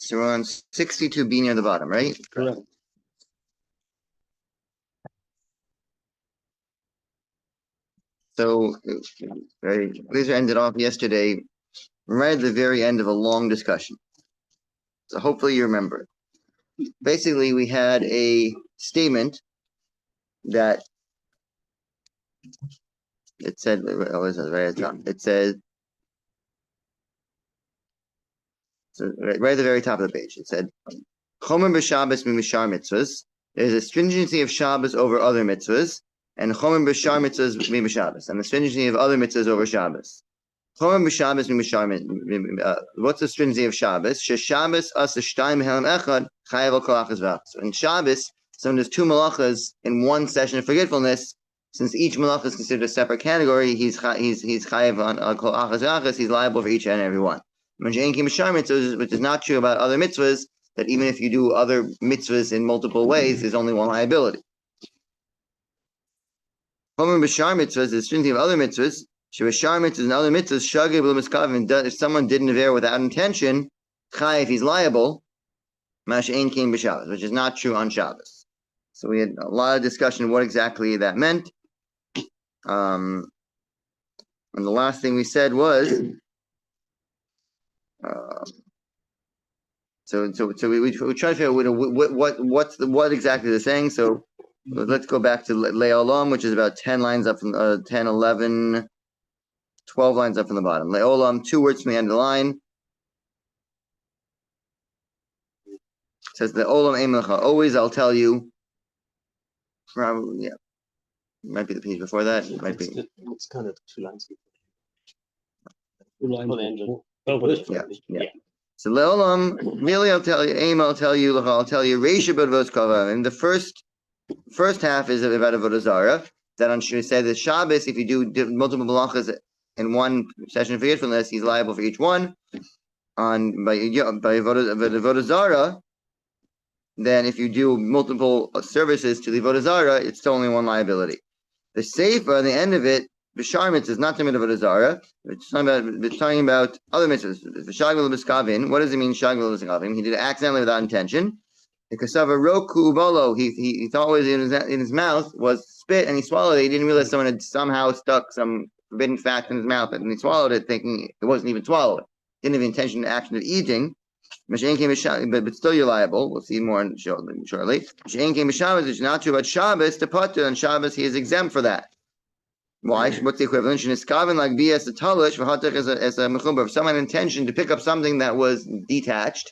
So we're on 62b near the bottom, right? Correct. So, Laser ended off yesterday right at the very end of a long discussion. So hopefully you remember it. Basically, we had a statement that it said, right at the top, it says, so right at the very top of the page, it said, Chomer b'Shabbos mimishar mitzvahs. There's a stringency of Shabbos over other mitzvahs, and Chomer b'Shar mitzvahs mimishar, and the stringency of other mitzvahs over Shabbos. Chomer b'Shabbos mimishar. What's the stringency of Shabbos? Shabbos asa shtayim helem echad chayav al kol achas v'achas. So in Shabbos, someone does two malachas in one session of forgetfulness. Since each malacha is considered a separate category, he's chayav on kol achas v'achas. He's liable for each and every one. Which is not true about other mitzvahs, that even if you do other mitzvahs in multiple ways, there's only one liability. Chomer b'shar mitzvahs, the stringency of other mitzvahs, shebashar mitzvahs and other mitzvahs, shagir b'lo miskavin, if someone did an avera without intention, chayav, he's liable, mash ein kein b'Shabbos, which is not true on Shabbos. So we had a lot of discussion what exactly that meant. And the last thing we said was, so we try to figure out what exactly they're saying. So let's go back to Le'olam, which is about 10 lines up from 10, 11, 12 lines up from the bottom. Le'olam, 2 words from the end of the line. It says Le'olam eimlecha. Always I'll tell you. Probably, yeah. It might be the page before that. It might be. It's kind of 2 lines. Yeah. So Le'olam, really I'll tell you, Aim I'll tell you, I'll tell you, Reisha B'Avos Kava. And the first half is about Avodah Zarah. That on should say that Shabbos, if you do multiple malachas in one session of forgetfulness, he's liable for each one. By Avodah Zarah, then if you do multiple services to the Avodah Zarah, it's still only one liability. The Sefer, the end of it, B'shar mitzvahs is not talking about Avodah Zarah. It's talking about other mitzvahs. Shagil b'skavin. What does it mean? Shagil b'skavin. He did it accidentally without intention. The kasava roku bolo. He thought was in his mouth was spit, and he swallowed it. He didn't realize someone had somehow stuck some forbidden fat in his mouth, and he swallowed it, thinking it wasn't even swallowed. Didn't have the intention, action of eating. But still you're liable. We'll see more shortly. Which is not true about Shabbos. To Potter on Shabbos, he is exempt for that. Why? What's the equivalent? Sheniskaven like B as a talish, v'hatach as a mechubar. If someone had intention to pick up something that was detached,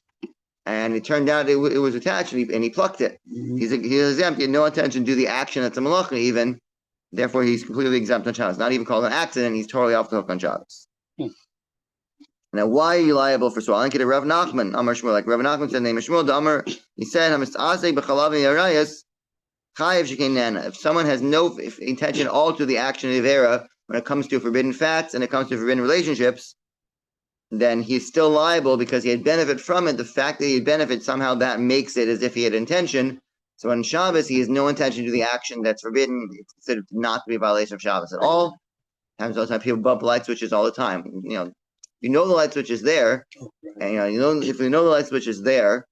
and it turned out it was attached, and he plucked it. Mm-hmm. He's exempt. He had no intention to do the action that's a malacha even. Therefore, he's completely exempt on Shabbos. Not even called an accident. He's totally off the hook on Shabbos. Now, why are you liable for swallowing? Get a Rav Nachman, Amar Shmuel. Like Rav Nachman said, name of Shmuel, Amar. He said, if someone has no intention at all to the action of the Avera when it comes to forbidden fats and it comes to forbidden relationships, then he's still liable because he had benefit from it. The fact that he had benefit, somehow that makes it as if he had intention. So on Shabbos, he has no intention to do the action that's forbidden. It's considered not to be a violation of Shabbos at all. All the time people bump light switches all the time. You know the light switch is there, and if you know the light switch is there,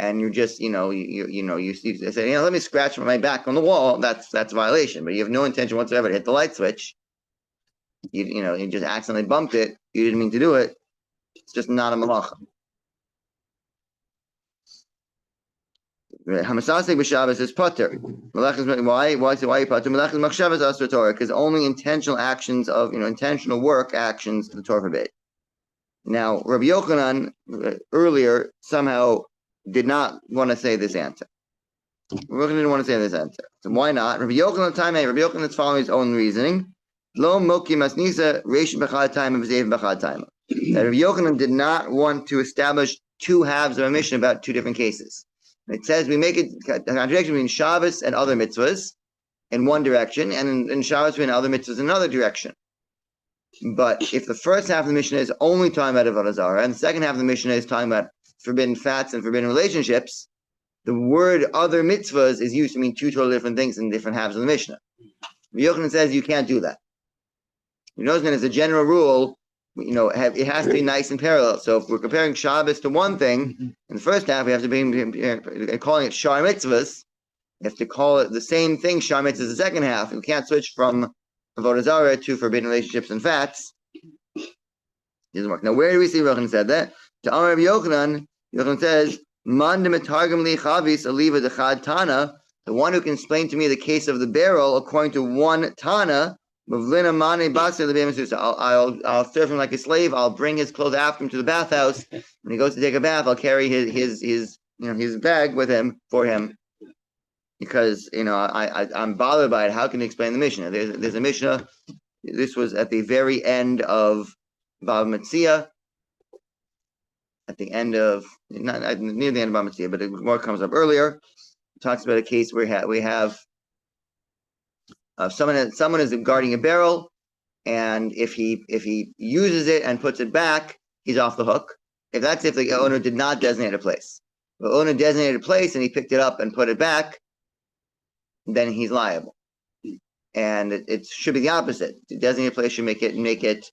and you're just you say let me scratch my back on the wall, that's a violation. But you have no intention whatsoever to hit the light switch. You just accidentally bumped it. You didn't mean to do it. It's just not a malacha. Hamasasek b'Shabbos is pater. Why you pater? Malach is machshavas asur Torah, because only intentional actions of intentional work actions the Torah forbid. Now Rabbi Yochanan earlier somehow did not want to say this answer. Rabbi Yochanan didn't want to say this answer. So why not? Rabbi Yochanan is following his own reasoning. Lo moki masnisa reish b'chad time and v'zev b'chad time. Rabbi Yochanan did not want to establish two halves of a mission about two different cases. It says we make a contradiction between Shabbos and other mitzvahs in one direction, and in Shabbos between other mitzvahs in another direction. But if the first half of the Mishnah is only talking about Avodah Zarah, and the second half of the Mishnah is talking about forbidden fats and forbidden relationships, the word other mitzvahs is used to mean two totally different things in different halves of the Mishnah. Yochanan says you can't do that. As a general rule, it has to be nice and parallel. So if we're comparing Shabbos to one thing, in the first half, we have to be calling it Shar Mitzvahs. You have to call it the same thing, Shar Mitzvahs, the second half. We can't switch from Avodah Zarah to forbidden relationships and fats. It doesn't work. Now, where do we see Yochanan said that? To Amar Rabbi Yochanan, Yochanan says, Man demetargam li chavis aliva dechad Tana, the one who can explain to me the case of the barrel according to one Tana, I'll serve him like a slave. I'll bring his clothes after him to the bathhouse. When he goes to take a bath, I'll carry his bag with him for him, because I'm bothered by it. How can you explain the Mishnah? There's a Mishnah. This was at the very end of Bava Metzia. At the end of not near the end of Bava Metzia, but it more comes up earlier. It talks about a case where we have. Someone is guarding a barrel, and if he uses it and puts it back, he's off the hook. If the owner did not designate a place, if the owner designated a place and he picked it up and put it back, then he's liable. And it should be the opposite. The designated place should make it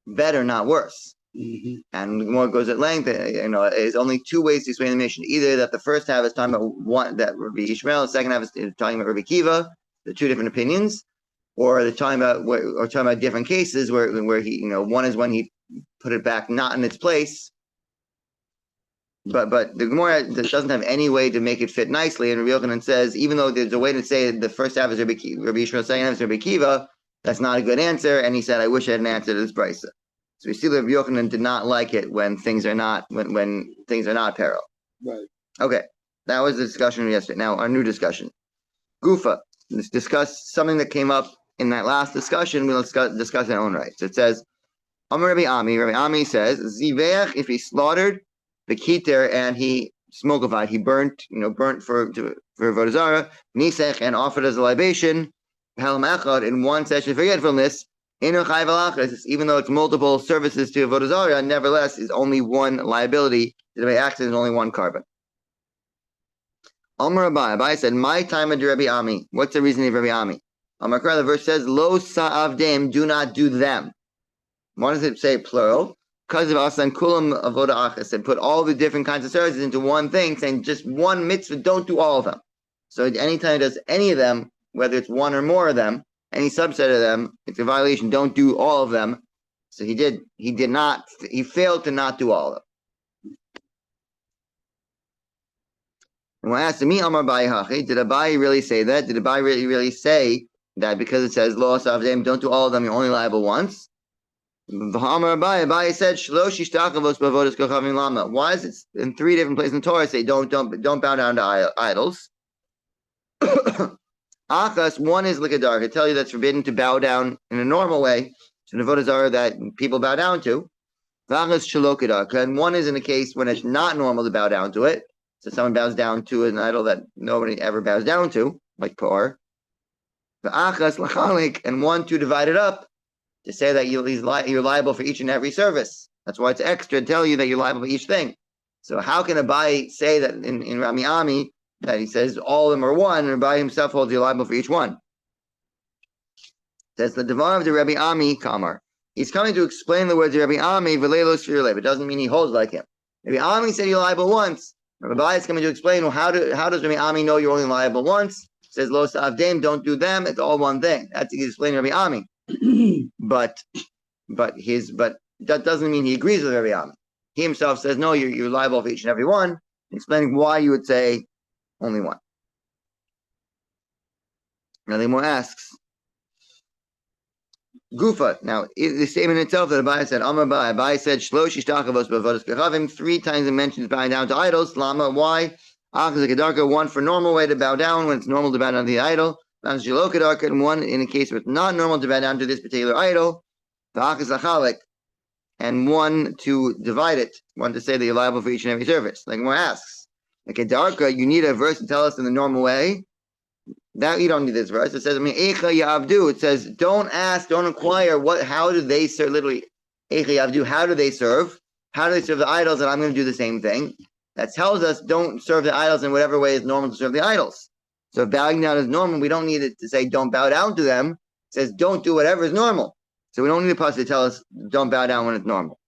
better, not worse. Mm-hmm. And the more it goes at length, there's only two ways to explain the mission. Either that the first half is talking about one that Rabbi Ishmael, the second half is talking about Rabbi Kiva. The two different opinions, or they're talking about different cases where he, one is when he put it back not in its place, but the Gemara doesn't have any way to make it fit nicely. And Rabbi Yochanan says, even though there's a way to say the first half is Rabbi Yishmael, the second half is Rabbi Kiva, that's not a good answer. And he said, I wish I had an answer to this brisa. So we see that Rabbi Yochanan did not like it when things are not when things are not parallel. Right. Okay, that was the discussion yesterday. Now our new discussion, Gufa. Let's discuss something that came up in that last discussion. We'll discuss in our own right. So it says, Amar Rabbi Ami says, Ziveach, if he slaughtered the kiter and he smokified, he burnt for Avodah Zarah, Nisech, and offered as a libation, Halam Echad, in one session of forgetfulness, even though it's multiple services to Avodah Zarah, nevertheless is only one liability. By accident is only one carbon. Amar Abai said, my time of Rabbi Ami. What's the reasoning of Rabbi Ami? Amar Kra, the verse says, Lo sa'avdem, do not do them. Why does it say plural? Because of Asan Kulam Avodah Achas, and put all the different kinds of services into one thing, saying just one mitzvah, don't do all of them. So anytime he does any of them, whether it's one or more of them, any subset of them, it's a violation, don't do all of them. So he failed to not do all of them. And when I asked me, Amar Abai Hachi, did Abai really say that? Did Abai really say that because it says Lo Savdem, don't do all of them, you're only liable once? Amar Abai said Shlosh Ishtachavos Bavodas Kochavim Lama. Why is it in three different places in the Torah say don't bow down to idols? Achas, one is Likadar, to tell you that's forbidden to bow down in a normal way to the Avodah Zarah that people bow down to. Achas Shalokadar, and one is in a case when it's not normal to bow down to it. So someone bows down to an idol that nobody ever bows down to, like Por. The achas lachalik, and one to divide it up to say that you're liable for each and every service. That's why it's extra to tell you that you're liable for each thing. So how can Abai say that in Rami Ami that he says all of them are one, and Abai himself holds you're liable for each one? That's the Devar of the Rabbi Ami Kamar. He's coming to explain the words of Rabbi Ami, V'leilos Leib. It doesn't mean he holds like him. Rabbi Ami said you're liable once. Rabbi is coming to explain, well, how does Rabbi Ami know you're only liable once? It says, Lo Sa'avdem, don't do them. It's all one thing. That's explaining Rabbi Ami. but that doesn't mean he agrees with Rabbi Ami. He himself says, no, you're liable for each and every one, explaining why you would say only one. Now, the more asks, Gufa. Now, the statement itself that Abai said, Amar Abai said, Shlosh Ishtachavos Bavodas Kochavim, 3 times it mentions bowing down to idols. Lama, why? Achas Kedarka, one for normal way to bow down when it's normal to bow down to the idol. And one in a case where it's not normal to bow down to this particular idol. The Achas Achalik, and one to divide it, one to say that you're liable for each and every service. Like more asks, like Kedarka, you need a verse to tell us in the normal way. That you don't need this verse. It says, Eicha Yavdu. It says, don't ask, don't inquire how do they serve, literally, Eicha Yavdu, how do they serve? How do they serve the idols? And I'm going to do the same thing. That tells us don't serve the idols in whatever way is normal to serve the idols. So if bowing down is normal, we don't need it to say don't bow down to them. It says don't do whatever is normal. So we don't need a pasuk to tell us don't bow down when it's normal.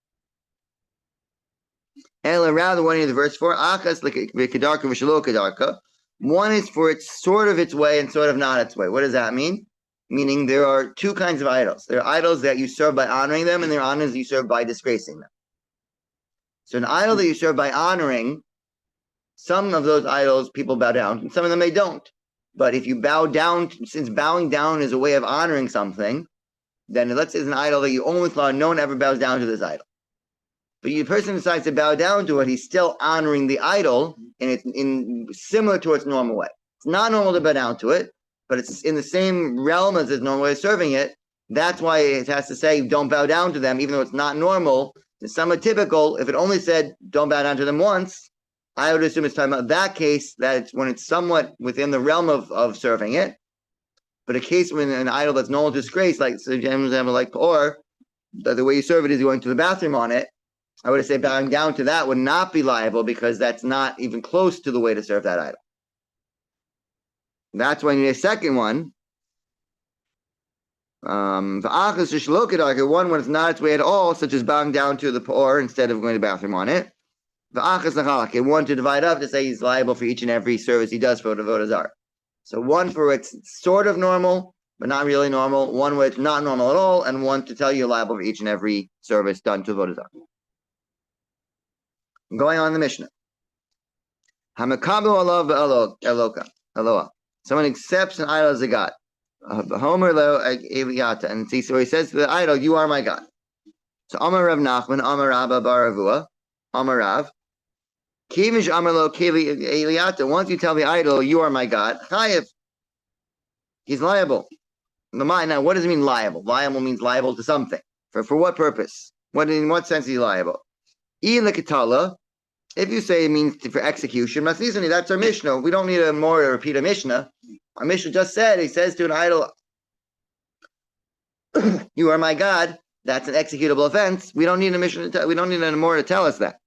Ela rather one in the verse 4, achas l'kedarka v'shelo kedarka. One is for it's sort of its way and sort of not its way. What does that mean? Meaning there are two kinds of idols. There are idols that you serve by honoring them, and there are idols you serve by disgracing them. So an idol that you serve by honoring, some of those idols people bow down, and some of them they don't. But if you bow down, since bowing down is a way of honoring something, then let's say it's an idol that you only thought no one ever bows down to this idol. But the person decides to bow down to it, he's still honoring the idol, and it's similar to its normal way. It's not normal to bow down to it, but it's in the same realm as its normal way of serving it. That's why it has to say don't bow down to them, even though it's not normal. It's somewhat typical. If it only said don't bow down to them once, I would assume it's talking about that case, that it's when it's somewhat within the realm of serving it. But a case when an idol that's normal disgrace, like or the way you serve it is going to the bathroom on it, I would say bowing down to that would not be liable because that's not even close to the way to serve that idol. That's why you need a second one. One when it's not its way at all, such as bowing down to the poor instead of going to the bathroom on it. And one to divide up to say he's liable for each and every service he does for the Avodah Zarah. So one for it's sort of normal, but not really normal. One where it's not normal at all, and one to tell you're liable for each and every service done to Avodah Zarah. Going on in the Mishnah. Someone accepts an idol as a god. Homer lo Eliata, and see, so he says to the idol, "You are my god." So Amar Rav Nachman, Amar Rabba Baravua, Amar Rav. Kivish Amar lo Eliata. Once you tell the idol, "You are my god," Chayev, he's liable. Now, what does it mean liable? Liable means liable to something. For what purpose? In what sense is he liable? If you say it means for execution, that's our Mishnah. We don't need a more to repeat a Mishnah. Our Mishnah just said, he says to an idol, "You are my God." That's an executable offense. We don't need a Mishnah. We don't need any more to tell us that.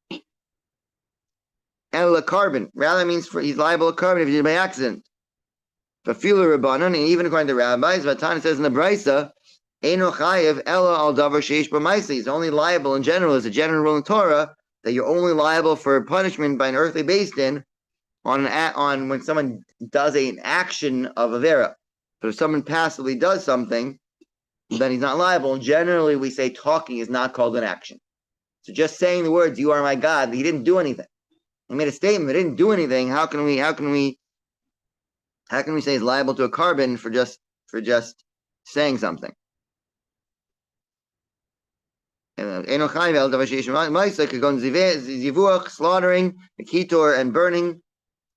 And a carbon rather means he's liable to carbon if he did it by accident. For Fila Rabbanan, and even according to rabbis, Vatan says in the Brisa, Eino chayev ela al davar sheish b'maisi. He's only liable in general, as a general rule in Torah, that you're only liable for punishment by an earthly based in on when someone does an action of avera. But if someone passively does something, then he's not liable. And generally, we say talking is not called an action. So just saying the words "You are my God," he didn't do anything. He made a statement. He didn't do anything. How can we say he's liable to a carbon for just saying something? Slaughtering, kitor, and burning,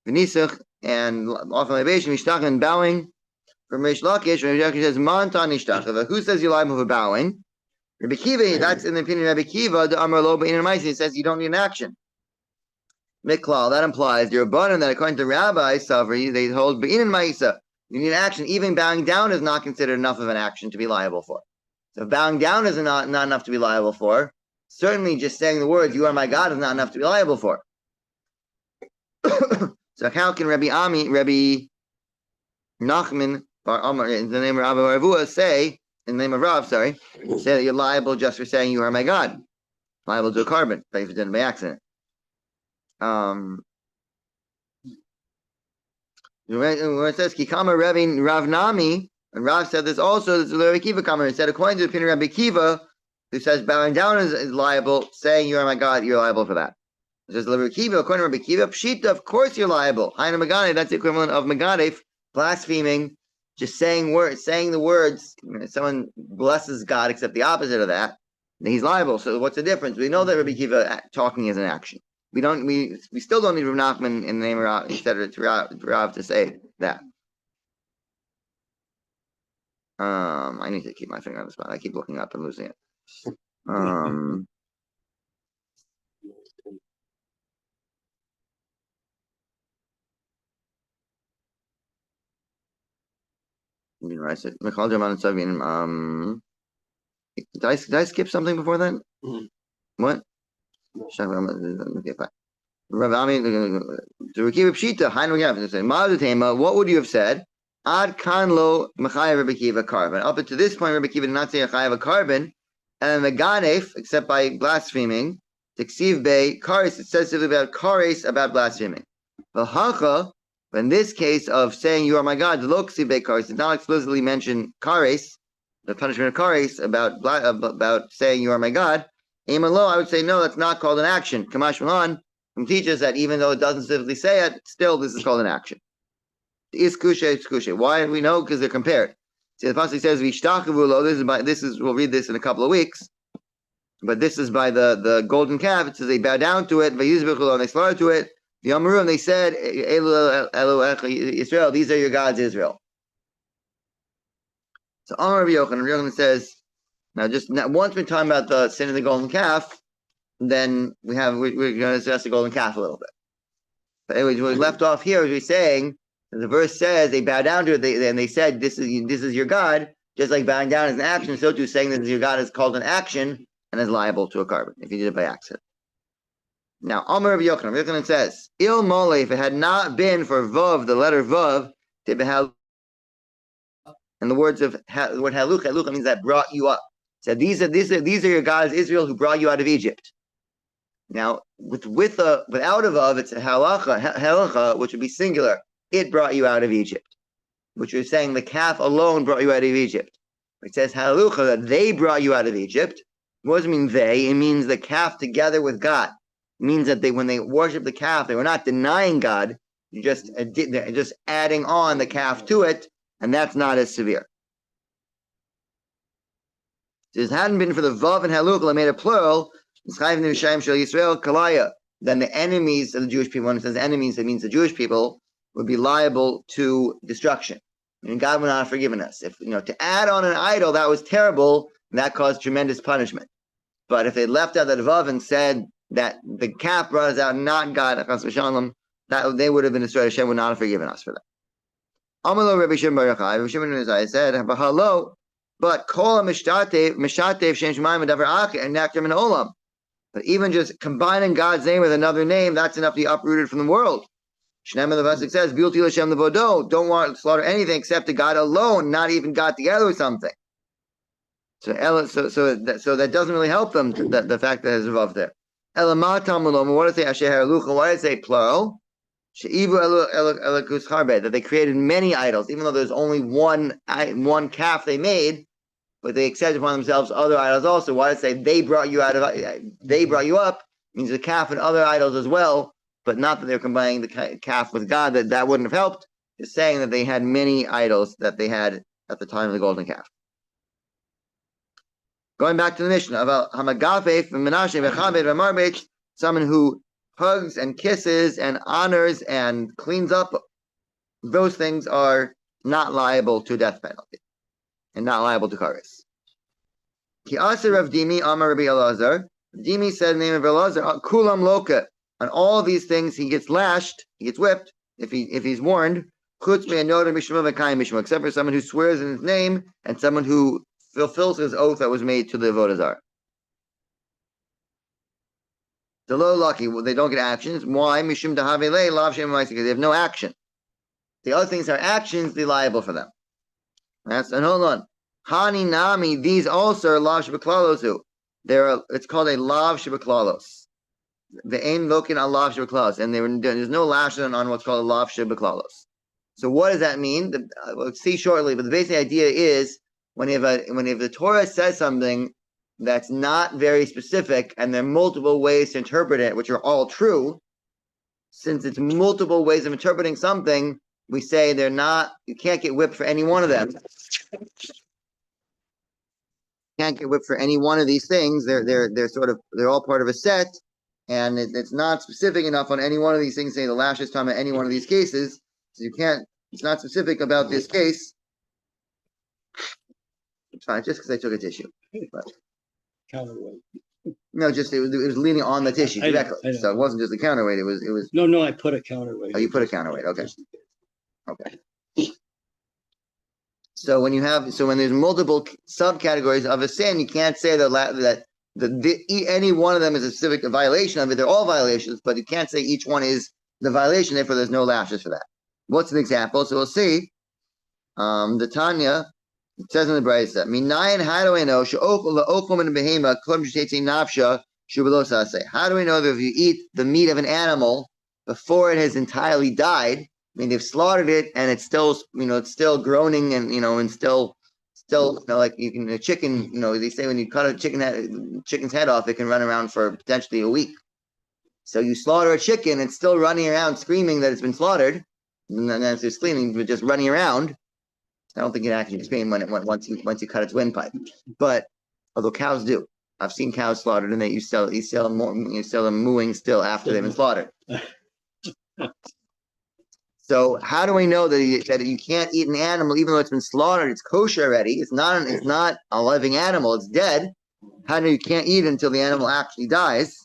v'nisach, and often libation, mishtach, and bowing. From Reish Lakish, Rabbi Lakish says, "Mantan nishtach." Who says you're liable for bowing? Rabbi Kiva. That's in the opinion of Rabbi Kiva. The Amar Lo B'Inin Ma'aseh. He says you don't need an action. Miklal. That implies the Rabbanan that according to Rabbi Savri, they hold B'Inin Ma'aseh. You need action. Even bowing down is not considered enough of an action to be liable for. So if bowing down is not enough to be liable for, certainly just saying the words "You are my God" is not enough to be liable for. So how can Rabbi Nachman Bar Amar, in the name of Rabbi Ravua, say that you're liable just for saying "You are my God"? Liable to a carbon, if it did it by accident. When it says Kikama Rav Nami, and Rav said this also, this is Rabbi Kiva comment. He said, according to the opinion of Rabbi Kiva, who says bowing down is liable, saying "You are my God," you're liable for that. It says Rabbi Kiva, according to Rabbi Kiva, Pshita, of course you're liable. Haina Megadef, that's the equivalent of Megadef, blaspheming, just saying the words. Someone blesses God, except the opposite of that, then he's liable. So what's the difference? We know that Rabbi Kiva talking is an action. We still don't need Rav Nachman in the name of Rav, instead of Rav to say that. I need to keep my finger on the spot. I keep looking up and losing it. Did I skip something before that? Mm-hmm. What? Okay, fine. What would you have said? Ad kanlo mechayev Rabbi Akiva carbon. Up until this point, Rabbi Akiva did not say mechayev a carbon, and meganef, except by blaspheming. Tiksiv be kares. It says something about kares, about blaspheming. V'hacha, in this case of saying you are my God, the lo ksiv be kares, did not explicitly mention kares, the punishment of kares, about saying you are my God. Lo, I would say no, that's not called an action. Kamash Malan teaches that even though it doesn't specifically say it, still this is called an action. Is kushe, it's kushe. Why do we know? Because they're compared. See, the pasuk says v'ishtachavu. This is we'll read this in a couple of weeks, but this is by the golden calf. It says they bow down to it, v'yizbechu and they slaughter to it. The Amaru, and they said, Israel, these are your gods, Israel. So Amar Rabbi Yochanan says, now once we're talking about the sin of the golden calf, then we're going to discuss the golden calf a little bit. But anyways, what we left off here is we're saying, the verse says they bow down to it, and they said, this is your God, just like bowing down is an action, so too saying that your God is called an action and is liable to a carbon, if you did it by accident. Now, Amar Rabbi Yochanan says, Il mole, if it had not been for Vav, the letter Vav, in the words of the word halucha means that brought you up. So these are your gods, Israel, who brought you out of Egypt. Now, without a Vav, it's a halacha, which would be singular. It brought you out of Egypt, which is saying the calf alone brought you out of Egypt. It says halucha, that they brought you out of Egypt. What does it mean they? It means the calf together with God. It means that when they worship the calf, they were not denying God. They're just adding on the calf to it, and that's not as severe. If it hadn't been for the Vav and halucha, I made a plural, then the enemies of the Jewish people, when it says enemies, it means the Jewish people, would be liable to destruction. And God would not have forgiven us. If to add on an idol, that was terrible, and that caused tremendous punishment. But if they left out that Vav and said that the calf brought us out, not God, that they would have been destroyed. Hashem would not have forgiven us for that. Amalo Rabbi Shimon Bar Yochai, Rabbi Shimon said, "Bahalo, but kol mishtatev shem shemaim davar ach and nektar min olam." But even just combining God's name with another name, that's enough to be uprooted from the world. Shneim the pasuk says, "Bilti l'Hashem levodo." Don't want to slaughter anything except to God alone, not even God together with something. So that doesn't really help them. The fact that there's a vav there. Elamatam what does it say? Asher halucha. Why does it say plural? That they created many idols, even though there's only one calf they made, but they accepted upon themselves other idols also. Why does it say they brought you up? Means the calf and other idols as well. But not that they're combining the calf with God, that wouldn't have helped. It's saying that they had many idols that they had at the time of the golden calf. Going back to the Mishnah about Hamagafef and Menashe V'Chabed V'Marbech, someone who hugs and kisses and honors and cleans up, those things are not liable to death penalty and not liable to kares. Ki Aser Rav Dimi Amar Rabbi Elazar. Dimi said in the name of Elazar, Kulam Loka. On all of these things, he gets lashed, he gets whipped, if he's warned, except for someone who swears in his name and someone who fulfills his oath that was made to the Avodah Zarah. The low lucky, they don't get actions. Why? Because they have no action. The other things are actions, they're liable for them. And hold on. Hani Nami, these also are lav shebeklalos. It's called a lav shebeklalos. The ain lokin al lav shebeklalos, and there's no lash on what's called a lav shebeklalos. So what does that mean? We'll see shortly, but the basic idea is when the Torah says something that's not very specific, and there are multiple ways to interpret it, which are all true, since it's multiple ways of interpreting something, we say you can't get whipped for any one of them. You can't get whipped for any one of these things. They're all part of a set. And it's not specific enough on any one of these things, say the lash is talking about any one of these cases. So it's not specific about this case. It's fine, just because I took a tissue. But, counterweight. No, it was leaning on the tissue directly. So it wasn't just a counterweight, it was. No, I put a counterweight. Oh, you put a counterweight, okay. Okay. So when there's multiple subcategories of a sin, you can't say that any one of them is a specific violation of it. They're all violations, but you can't say each one is the violation, therefore there's no lashes for that. What's an example? So we'll see. The Tanya, it says in the Brisa, Minayin, how do I know? How do we know that if you eat the meat of an animal before it has entirely died, I mean, they've slaughtered it and it's still, it's still groaning and still, like you can, a chicken, they say when you cut a chicken's head off, it can run around for potentially a week. So you slaughter a chicken, it's still running around screaming that it's been slaughtered. And then as it's screaming, but just running around. I don't think it actually screams once you cut its windpipe. But although cows do. I've seen cows slaughtered and you sell them mooing still after they've been slaughtered. So how do we know that you can't eat an animal even though it's been slaughtered? It's kosher already. It's not a living animal. It's dead. How do you can't eat it until the animal actually dies?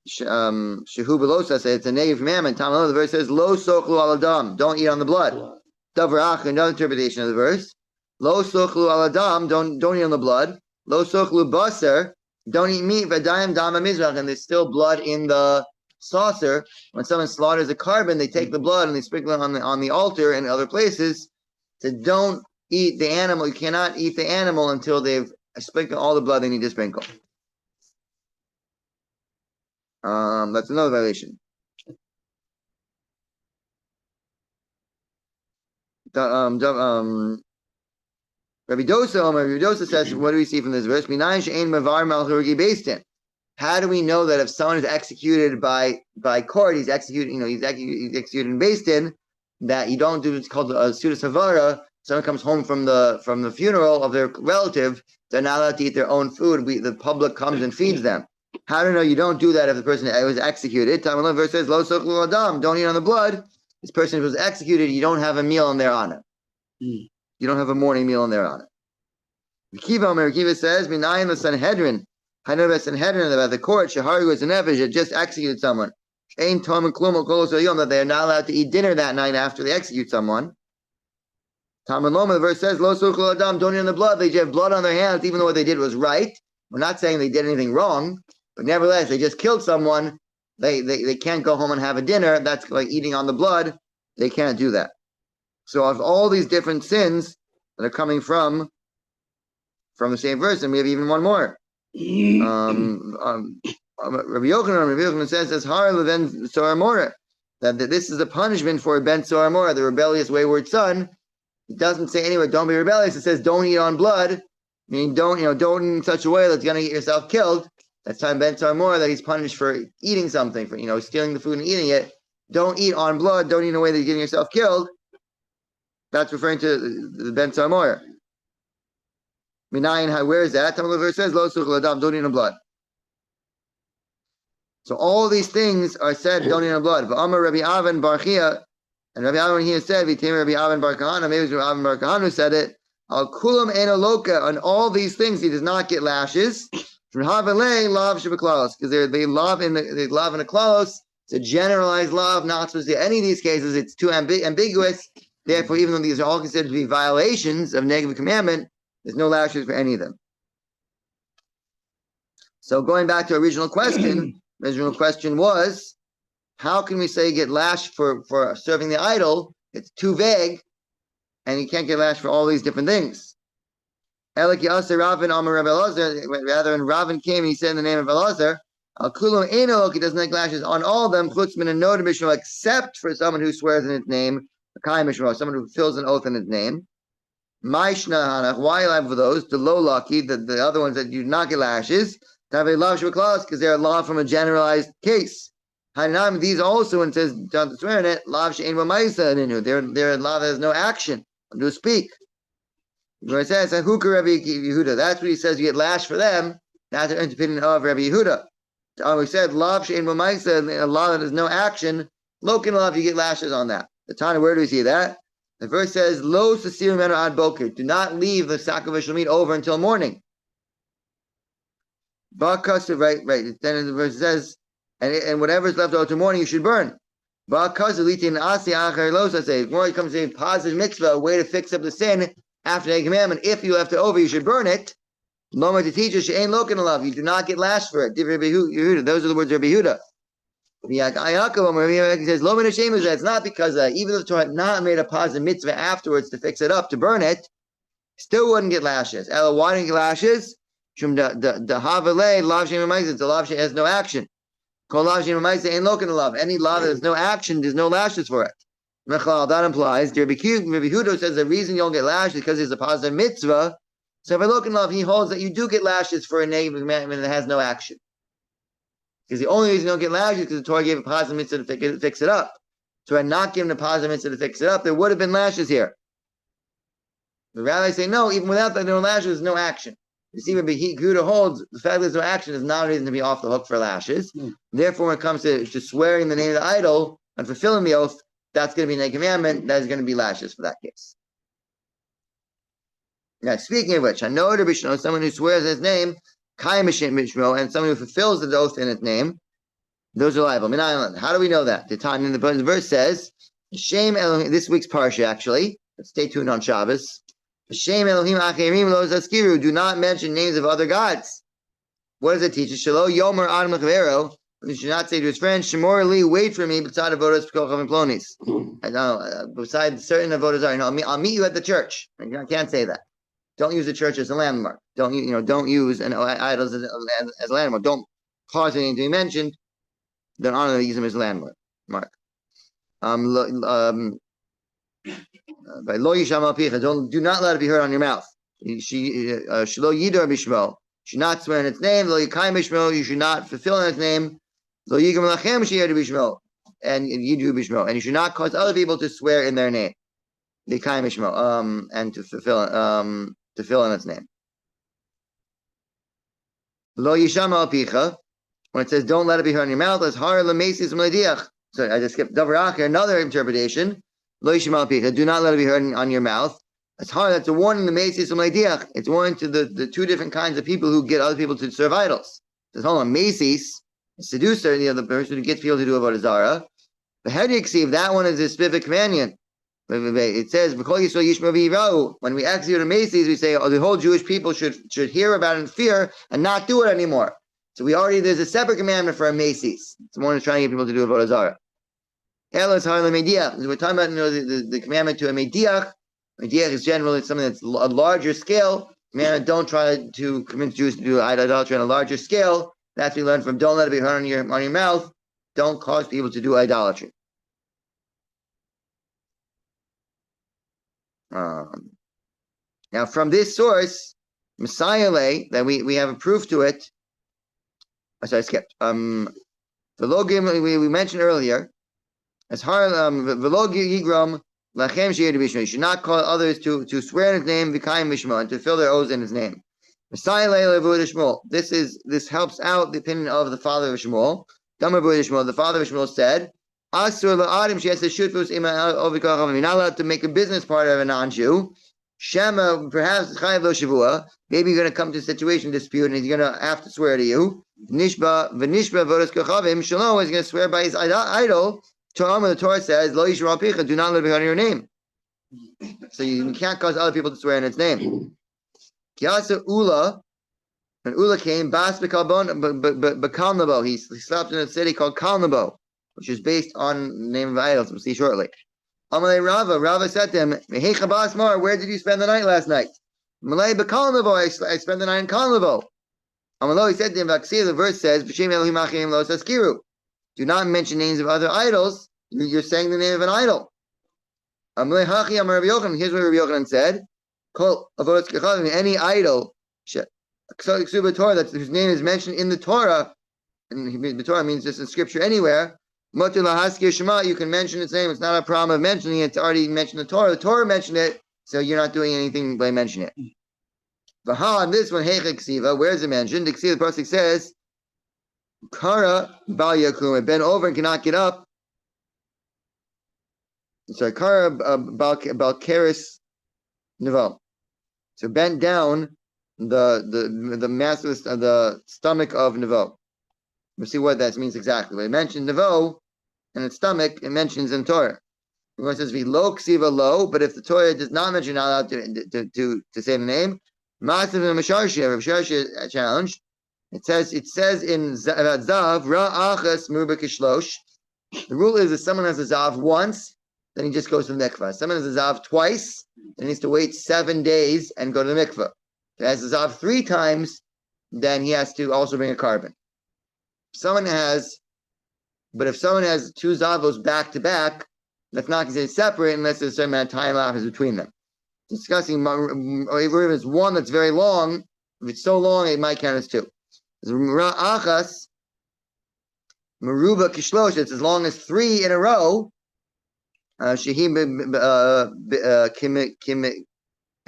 Shehu belosa says it's a negative commandment. The verse says lo sochlu al adam, don't eat on the blood. Davarach, another interpretation of the verse. Lo sochlu al adam, don't eat on the blood. Lo sochlu basar, don't eat meat. V'dayim dama mizrach, and there's still blood in the saucer. When someone slaughters a carbon, they take the blood and they sprinkle it on the altar and other places. So don't eat the animal. You cannot eat the animal until they've sprinkled all the blood they need to sprinkle. That's another violation. Rabbi Dosa says, what do we see from this verse? How do we know that if someone is executed by court, he's executed in Beis Din, that you don't do what's called a Suda Savara? Someone comes home from the funeral of their relative, they're not allowed to eat their own food. The public comes and feeds them. How do you know you don't do that if the person was executed? Talmud verse says, "Lo sochlu adam," don't eat on the blood. This person was executed. You don't have a meal in their honor. You don't have a morning meal in their honor. Kiva says, "Minayin the Sanhedrin." I know about Sanhedrin about the court. Shahari was an nefesh had just executed someone. Ain tom and klum that they are not allowed to eat dinner that night after they execute someone. Talmud Loma, the verse says, "Lo sochlu adam," don't eat on the blood. They have blood on their hands, even though what they did was right. We're not saying they did anything wrong. But nevertheless, they just killed someone. They can't go home and have a dinner. That's like eating on the blood. They can't do that. So of all these different sins that are coming from the same verse, and we have even one more. Rabbi Yochanan says as Harla ben Soramora, that this is a punishment for Ben Soramora, the rebellious wayward son. It doesn't say anywhere don't be rebellious. It says don't eat on blood. Meaning don't in such a way that's gonna get yourself killed. That's time Ben Sarmor that he's punished for eating something, for stealing the food and eating it. Don't eat on blood. Don't eat in a way that you're getting yourself killed. That's referring to the Ben Sarmor. Minayin, where is that? Talmud verse says, "Lo suchul adam," don't eat on blood. So all these things are said, don't eat on blood. V'amar Rabbi Avan bar Chia, and Rabbi Avan here said, "V'tim Rabbi Avan bar Kahana." Maybe it was Rabbi Avan bar Kahana who said it. Al kulam ena loka. On all these things, he does not get lashes. Because they love in a klalos. It's a generalized love, not supposed to any of these cases. It's too ambiguous. Therefore, even though these are all considered to be violations of negative commandment, there's no lashes for any of them. So going back to original question, the original question was, how can we say you get lashed for serving the idol? It's too vague, and you can't get lashed for all these different things. Rather, when Ravin came and he said in the name of Elazar, he doesn't like lashes on all of them, except for someone who swears in his name, someone who fulfills an oath in his name. Why alive for those? The low lucky, the other ones that do not get lashes, because they're law from a generalized case. These also, when it says don't swear in it, they're law that has no action, to speak. Where it says, Rabbi Yehudah, that's what he says, you get lashed for them. That's the opinion of Rabbi Yehudah. We said, Lav Shein Mamaisa, a law that has no action, Lokin Lav, you get lashes on that. The Tana, where do we see that? The verse says, Lo Sasir Menu Ad Boker, do not leave the sacrificial meat over until morning. Right. Then the verse says, and whatever is left over till morning, you should burn. More it comes to a positive mitzvah, a way to fix up the sin. After the commandment, if you left it over, you should burn it. Loma to teach you, she ain't looking love. You do not get lashed for it. Those are the words of Rabbi Yehudah. He says, "Lo min hashem is that it's not because even if the Torah had not made a positive mitzvah afterwards to fix it up, to burn it, still wouldn't get lashes. Ella, why didn't get lashes? The havale lav shem ma'aseh. It's a lav has no action. Kol lav shem ma'aseh ain't lokin lav. Any lav that has no action, there's no lashes for it. That implies Rabbi Yehudah says the reason you don't get lashes is because there's a positive mitzvah. So if I look in love, he holds that you do get lashes for a negative commandment that has no action. Because the only reason you don't get lashes is because the Torah gave a positive mitzvah to fix it up. So had not given a positive mitzvah to fix it up, there would have been lashes here. The rabbis say no, even without that, no lashes, there's no action. You see, Rabbi Yehudah holds the fact that there's no action is not a reason to be off the hook for lashes. Therefore, when it comes to swearing the name of the idol and fulfilling the oath, that's going to be a negative commandment. That is going to be lashes for that case. Now, speaking of which, I know Rabbi Shimon, someone who swears his name, and someone who fulfills the oath in its name, those are liable. How do we know that? The verse says, "Shem Elohim." This week's parsha, actually. Stay tuned on Shabbos. "Shem Elohim acherim lo zaskiru." Do not mention names of other gods. What does it teach? Shelo yomer adam lechavero. You should not say to his friend, "Shemor li, wait for me." Beside avodas p'kochav plonis. Besides certain avodas are. I'll meet you at the church. I can't say that. Don't use the church as a landmark. Don't use idols as a landmark. Don't cause anything to be mentioned. Don't honor them, use them as a landmark. By lo yisham al picha, do not let it be heard on your mouth. Shelo yidor bishmo. Should not swear in its name. Lo yikayim bishmo. You should not fulfill in its name. Lo yigam lachem sheyedu bishmo. And yidu bishmo. And you should not cause other people to swear in their name. Yikayim bishmo. And to fill in its name. Lo yisham al picha. When it says don't let it be heard in your mouth, as har lemesis mlediach. So I just skipped davar acher, another interpretation. Lo yisham al picha. Do not let it be heard on your mouth. It's hard. That's a warning. The mesis mlediach. It's warning to the two different kinds of people who get other people to serve idols. It says hold on, mesis, seducer, the person who gets people to do avodah zarah. The hediksiv, that one is a specific companion. It says, when we execute a Macy's, we say, the whole Jewish people should hear about it in fear and not do it anymore. So there's a separate commandment for a Macy's. It's one who's trying to get people to do avodah zarah. We're talking about the commandment to a mediach. Mediach is generally something that's a larger scale. Don't try to convince Jews to do idolatry on a larger scale. That's what we learned from don't let it be heard on your mouth. Don't cause people to do idolatry. Now, from this source, Messiah that we have a proof to it. I skipped. The logim we mentioned earlier. As hard v'lo yigram lachem sheyedu bishmo. You should not call others to swear in his name v'kayim bishmo and to fill their oaths in his name. Messiah le'levudah Shmuel. This helps out the opinion of the father of Shmuel. Damar Shmuel. The father of Shmuel said, "Asur la'adim she has to shoot for ima ovikachav." You're not allowed to make a business part of a non-Jew. Shema, perhaps chayav lo shavua. Maybe you're going to come to a situation dispute, and he's going to have to swear to you. Nishba vodas kachavim shalom is going to swear by his idol. The Torah says, "Lo yishra al picha." Do not let it be on your name. So you can't cause other people to swear in its name. Kiasa Ula, when Ula came, Bas Bekalnabo. He slept in a city called Kalnabo, which is based on the name of idols. We'll see shortly. Amalei Rava said to him, "Hey Chabas Mar, where did you spend the night last night?" Malay Bekalnabo. I spent the night in Kalnabo. Amalei, he said to him, the verse says, "B'shem Elohim achim lo taskiru." Do not mention names of other idols. You're saying the name of an idol. Amalei Hachi Amar Rabbi Yochanan. Here's what Rabbi Yochanan said: "Kol avodas kachavim." Any idol, Torah whose name is mentioned in the Torah, and the Torah means just in Scripture anywhere. You can mention its name. It's not a problem of mentioning it. It's already mentioned in the Torah. The Torah mentioned it, so you're not doing anything by mentioning it. On this one, where is it mentioned? The pasuk says, "Kara bal yakum." It bent over and cannot get up. Sorry, Kara bal keres nevo. So bent down the mass of the stomach of nevo. We'll see what that means exactly. When it mentions nevo and its stomach, it mentions in Torah. It says lo ksiva lo, but if the Torah does not mention, not allowed to say the name. Massive and Masharshia challenged. It says in about zav ra'achas meruba kishlosh. The rule is if someone has a zav once, then he just goes to the mikvah. If someone has a zav twice, then he needs to wait 7 days and go to the mikvah. If he has a zav 3 times, then he has to also bring a carbon. If someone has 2 zavos back to back, that's not considered separate unless there's a certain amount of time lapse between them. Discussing, or if it's one that's very long, if it's so long, it might count as 2. Achas, Meruba Kishlosh, it's as long as 3 in a row. And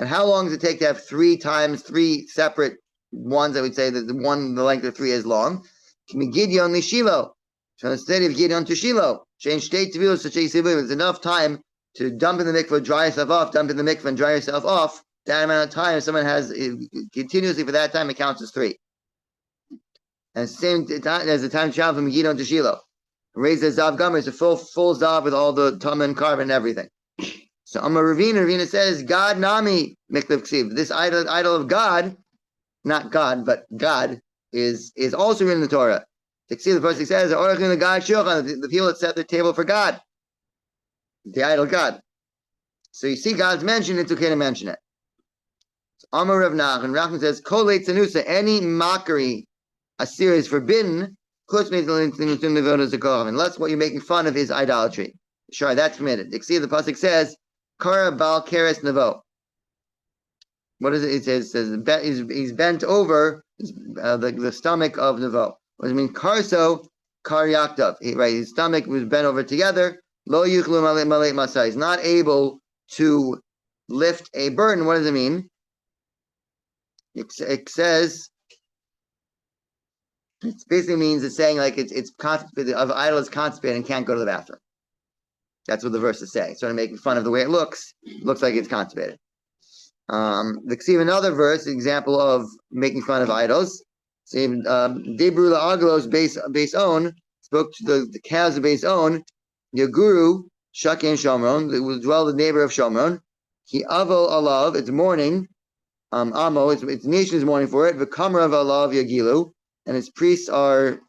how long does it take to have 3 times 3 separate ones? I would say that the length of 3 is long. Gideon Lishilo. So instead of Gideon to Shiloh, change state to Vilos to Chase. It's enough time to dump in the mikvah, dry yourself off, dump in the mikvah and dry yourself off. That amount of time, if someone has continuously for that time, it counts as 3. And same time as the time travel from Gideon to Shiloh. Raise the Zav Gomer, it's a full Zav with all the Tum and carbon and everything. So Amar Ravina says, God Nami Miklev Ksiv. This idol of God, not God, but God, is also written in the Torah. The person says, the people that set the table for God, the idol God. So you see God's mentioned, it's okay to mention it. So Amar Rav Nachman, Nachman says, Kollel Tzanusa, any mockery, asir is forbidden, unless what you're making fun of is idolatry. Sure, that's permitted. The pasuk says, Kara Bal Keres Navo. What is it? It says he's bent over the stomach of Navo. What does it mean? Karso Kar Yaktav. Right, his stomach was bent over together. Lo Yuchlu Malet Masai. He's not able to lift a burden. What does it mean? It says it basically means it's saying like it's constipated. Of idol is constipated and can't go to the bathroom. That's what the verse is saying. Sort of making fun of the way it looks. Looks like it's constipated. See another verse, example of making fun of idols. Debru la'aglos base own spoke to the calves of base own. Yaguru shaken shomron, it will dwell the neighbor of Shomron. He avol alav, it's mourning. Amo, its nation is mourning for it. V'kamra v'alav yagilu, and its priests are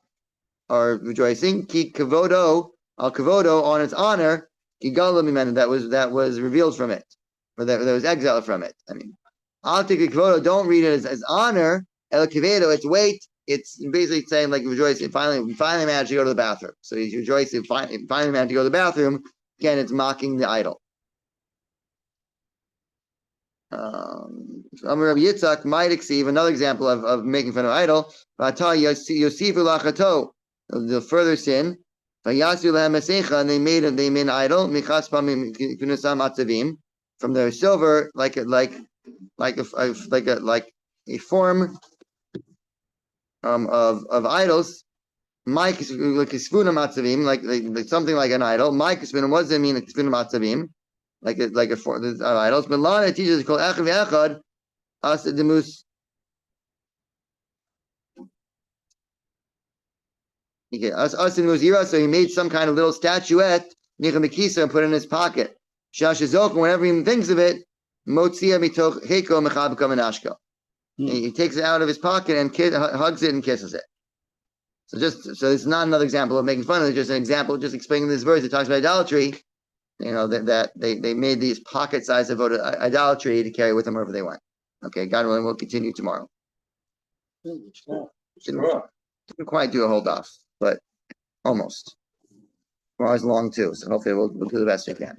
rejoicing. Ki kavodo al kavodo, on its honor. Ki gala mimenu, that was revealed from it, or that was exiled from it. I mean, al kavodo, don't read it as honor. El Kivedo, its weight, it's basically saying like rejoicing. Finally managed to go to the bathroom. So he's rejoicing. Finally managed to go to the bathroom. Again, it's mocking the idol. Rabbi Yitzchak might exceed another example of making fun of idol. Yosifu lachato, the further sin. Vayasu lehem mesecha, and they made an idol. Michas pamim kunasam atzavim, from their silver, like a form of idols. Mike like kisvuna matzavim, like something like an idol. Mike kisvuna, what does it mean? Kisvuna matzavim, like a form of idols. Milana teaches called echad v'echad as demus. Okay, as demus yira. So he made some kind of little statuette, nicha mekisa, and put it in his pocket. Shashizok, whenever he thinks of it, motzia mitoch heko mechab kamanashko. He takes it out of his pocket and hugs it and kisses it. So it's not another example of making fun of it. It's just an example, just explaining this verse. It talks about idolatry. You know that they made these pocket-sized of idolatry to carry with them wherever they went. Okay, God willing, we'll continue tomorrow. Didn't quite do a whole daf, but almost. Tomorrow's long too, so hopefully we'll do the best we can.